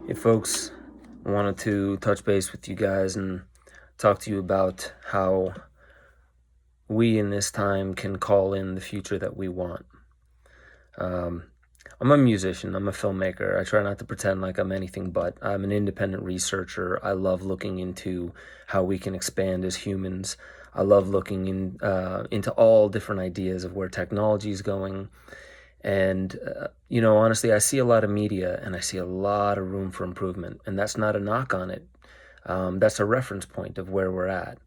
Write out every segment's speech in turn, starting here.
Hey folks, I wanted to touch base with you guys and talk to you about how we in this time can call in the future that we want. I'm a musician, I'm a filmmaker. I try not to pretend like I'm anything but. I'm an independent researcher. I love looking into how we can expand as humans. I love looking into all different ideas of where technology is going. And, honestly, I see a lot of media and I see a lot of room for improvement. And that's not a knock on it. That's a reference point of where we're at.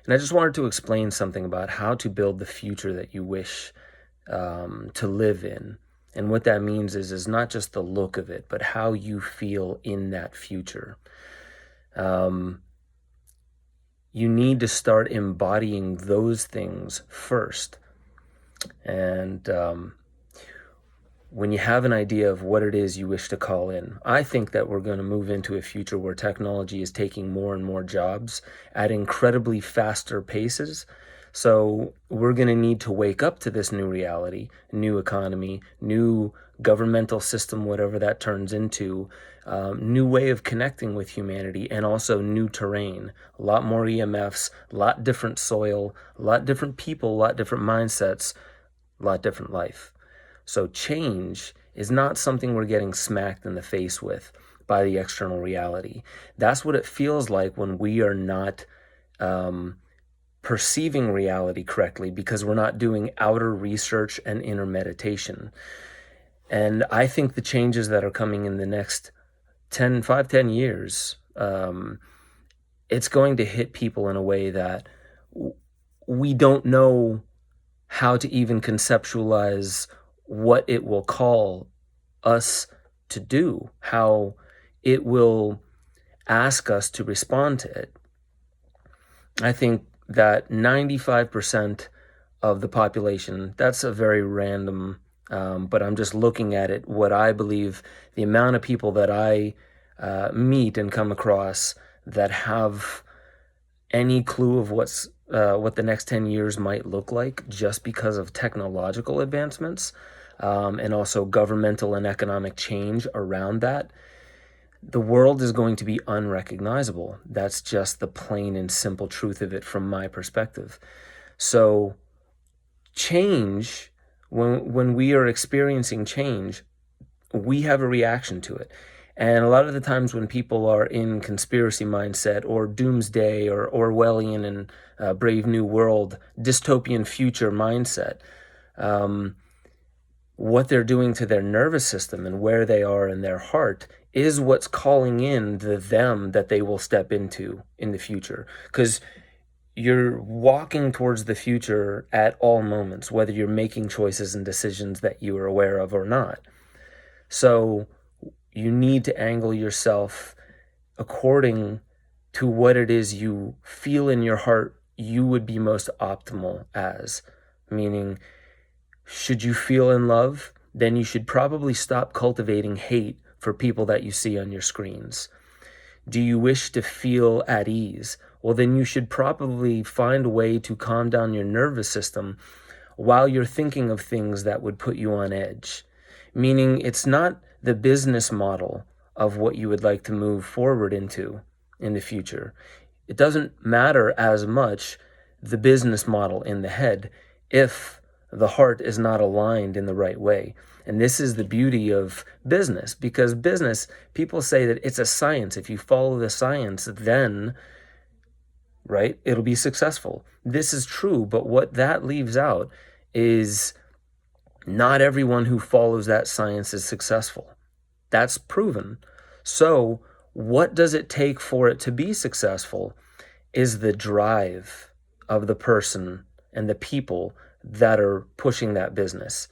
And I just wanted to explain something about how to build the future that you wish to live in. And what that means is not just the look of it, but how you feel in that future. You need to start embodying those things first. And when you have an idea of what it is you wish to call in, I think that we're going to move into a future where technology is taking more and more jobs at incredibly faster paces. So we're going to need to wake up to this new reality, new economy, new governmental system, whatever that turns into, new way of connecting with humanity, and also new terrain. A lot more EMFs, a lot different soil, a lot different people, a lot different mindsets, a lot different life. So change is not something we're getting smacked in the face with by the external reality. That's what it feels like when we are not perceiving reality correctly because we're not doing outer research and inner meditation. And I think the changes that are coming in the next 10 years, it's going to hit people in a way that we don't know how to even conceptualize what it will call us to do, how it will ask us to respond to it. I think that 95% of the population, that's a very random, but I'm just looking at it, what I believe the amount of people that I meet and come across that have any clue of what the next 10 years might look like just because of technological advancements, and also governmental and economic change around that, the world is going to be unrecognizable. That's just the plain and simple truth of it from my perspective. So change, when we are experiencing change, we have a reaction to it. And a lot of the times when people are in conspiracy mindset or doomsday or Orwellian and Brave New World, dystopian future mindset, what they're doing to their nervous system and where they are in their heart is what's calling in the them that they will step into in the future. Because you're walking towards the future at all moments, whether you're making choices and decisions that you are aware of or not. So you need to angle yourself according to what it is you feel in your heart you would be most optimal as. Meaning, should you feel in love, then you should probably stop cultivating hate for people that you see on your screens. Do you wish to feel at ease? Well, then you should probably find a way to calm down your nervous system while you're thinking of things that would put you on edge. Meaning, it's not the business model of what you would like to move forward into in the future. It doesn't matter as much the business model in the head if the heart is not aligned in the right way. And this is the beauty of business, because business, people say that it's a science. If you follow the science, then, right, it'll be successful. This is true, but what that leaves out is not everyone who follows that science is successful. That's proven. So what does it take for it to be successful is the drive of the person and the people that are pushing that business.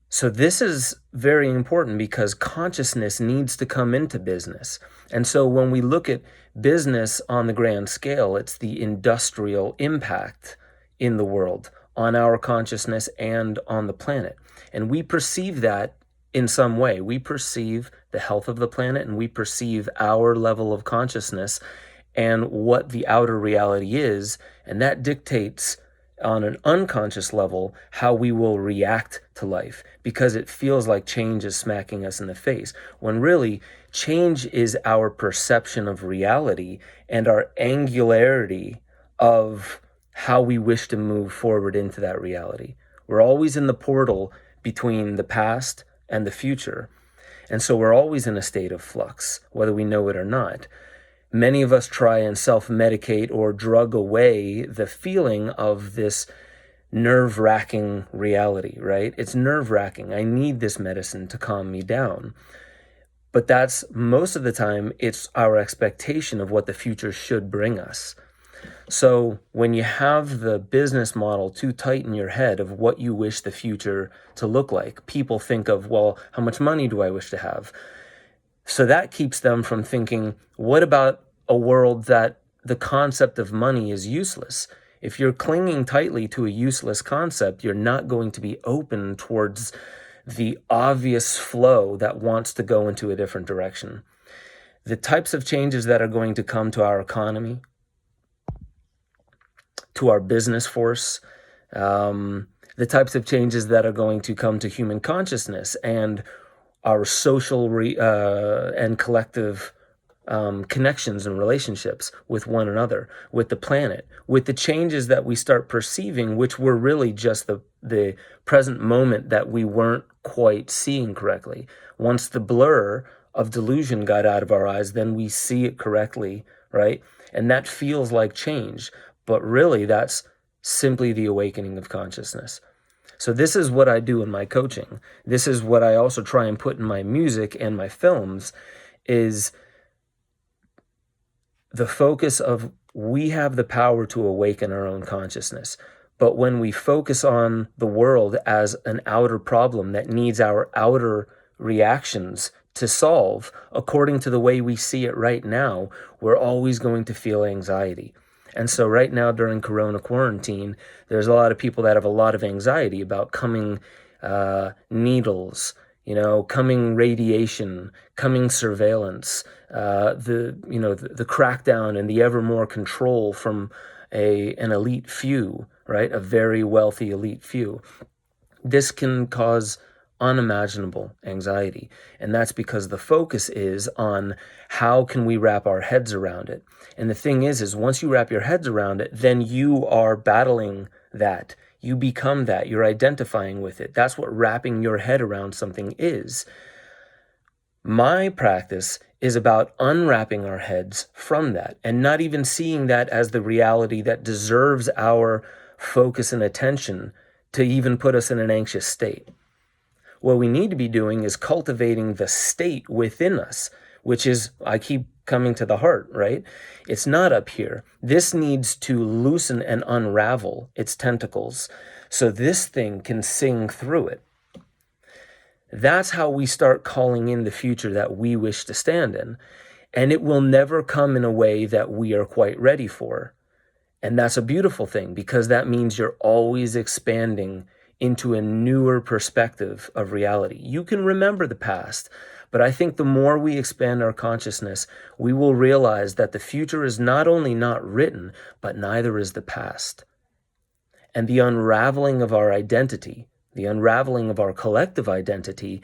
So this is very important because consciousness needs to come into business. And so when we look at business on the grand scale, it's the industrial impact in the world on our consciousness and on the planet. And we perceive that in some way. We perceive the health of the planet and we perceive our level of consciousness and what the outer reality is. And that dictates on an unconscious level how we will react to life, because it feels like change is smacking us in the face, when really change is our perception of reality and our angularity of how we wish to move forward into that reality. We're always in the portal between the past and the future. And so we're always in a state of flux, whether we know it or not. Many of us try and self-medicate or drug away the feeling of this nerve-wracking reality, right? It's nerve-wracking. I need this medicine to calm me down. But that's, most of the time, it's our expectation of what the future should bring us. So when you have the business model too tight in your head of what you wish the future to look like, people think of, well, how much money do I wish to have? So that keeps them from thinking, what about a world that the concept of money is useless? If you're clinging tightly to a useless concept, you're not going to be open towards the obvious flow that wants to go into a different direction. The types of changes that are going to come to our economy, to our business force, the types of changes that are going to come to human consciousness and our social and collective connections and relationships with one another, with the planet, with the changes that we start perceiving, which were really just the present moment that we weren't quite seeing correctly. Once the blur of delusion got out of our eyes, then we see it correctly, right? And that feels like change, but really that's simply the awakening of consciousness. So this is what I do in my coaching. This is what I also try and put in my music and my films, is the focus of, we have the power to awaken our own consciousness. But when we focus on the world as an outer problem that needs our outer reactions to solve, according to the way we see it right now, we're always going to feel anxiety. And so right now during Corona quarantine, there's a lot of people that have a lot of anxiety about coming needles, coming radiation, coming surveillance, the crackdown and the ever more control from an elite few, right? A very wealthy elite few. This can cause unimaginable anxiety. And that's because the focus is on how can we wrap our heads around it. And the thing is once you wrap your heads around it, then you are battling that. You become that. You're identifying with it. That's what wrapping your head around something is. My practice is about unwrapping our heads from that and not even seeing that as the reality that deserves our focus and attention to even put us in an anxious state. What we need to be doing is cultivating the state within us, which is, I keep coming to the heart, right? It's not up here. This needs to loosen and unravel its tentacles so this thing can sing through it. That's how we start calling in the future that we wish to stand in. And it will never come in a way that we are quite ready for. And that's a beautiful thing, because that means you're always expanding into a newer perspective of reality. You can remember the past, but I think the more we expand our consciousness, we will realize that the future is not only not written, but neither is the past. And the unraveling of our identity, the unraveling of our collective identity,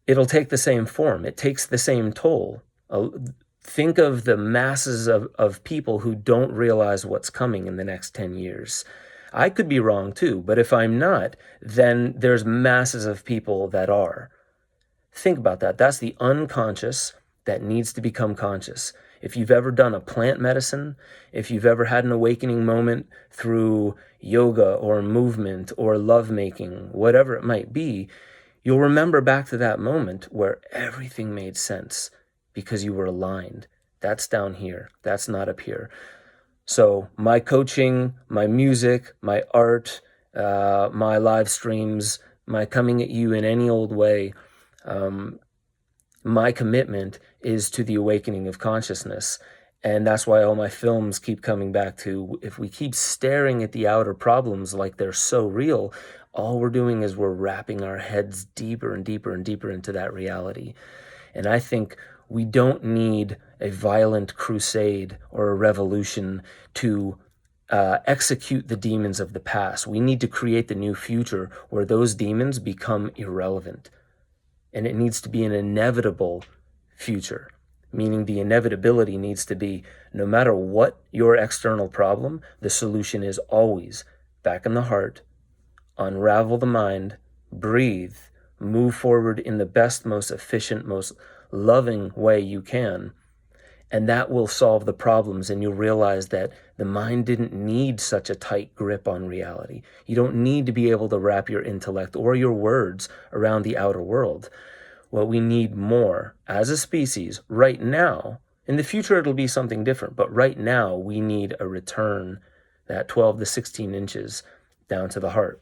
it'll take the same form. It takes the same toll. Think of the masses of people who don't realize what's coming in the next 10 years. I could be wrong too, but if I'm not, then there's masses of people that are. Think about that. That's the unconscious that needs to become conscious. If you've ever done a plant medicine, if you've ever had an awakening moment through yoga or movement or lovemaking, whatever it might be, you'll remember back to that moment where everything made sense because you were aligned. That's down here. That's not up here. So my coaching, my music, my art, my live streams, my coming at you in any old way, my commitment is to the awakening of consciousness. And that's why all my films keep coming back to, if we keep staring at the outer problems like they're so real, all we're doing is we're wrapping our heads deeper and deeper and deeper into that reality. And I think we don't need a violent crusade or a revolution to execute the demons of the past. We need to create the new future where those demons become irrelevant. And it needs to be an inevitable future, meaning the inevitability needs to be no matter what your external problem, the solution is always back in the heart, unravel the mind, breathe, move forward in the best, most efficient, most loving way you can. And that will solve the problems, and you'll realize that the mind didn't need such a tight grip on reality. You don't need to be able to wrap your intellect or your words around the outer world. What we need more as a species right now, in the future it'll be something different, but right now we need a return, that 12 to 16 inches down to the heart.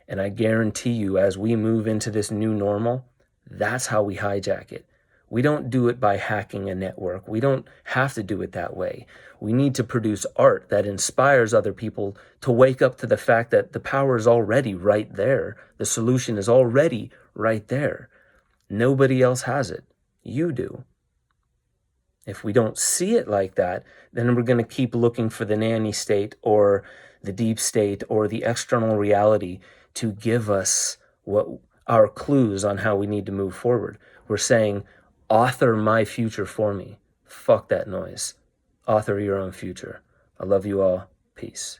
And I guarantee you, as we move into this new normal, that's how we hijack it. We don't do it by hacking a network. We don't have to do it that way. We need to produce art that inspires other people to wake up to the fact that the power is already right there. The solution is already right there. Nobody else has it. You do. If we don't see it like that, then we're going to keep looking for the nanny state or the deep state or the external reality to give us what our clues on how we need to move forward. We're saying, author my future for me. Fuck that noise. Author your own future. I love you all. Peace.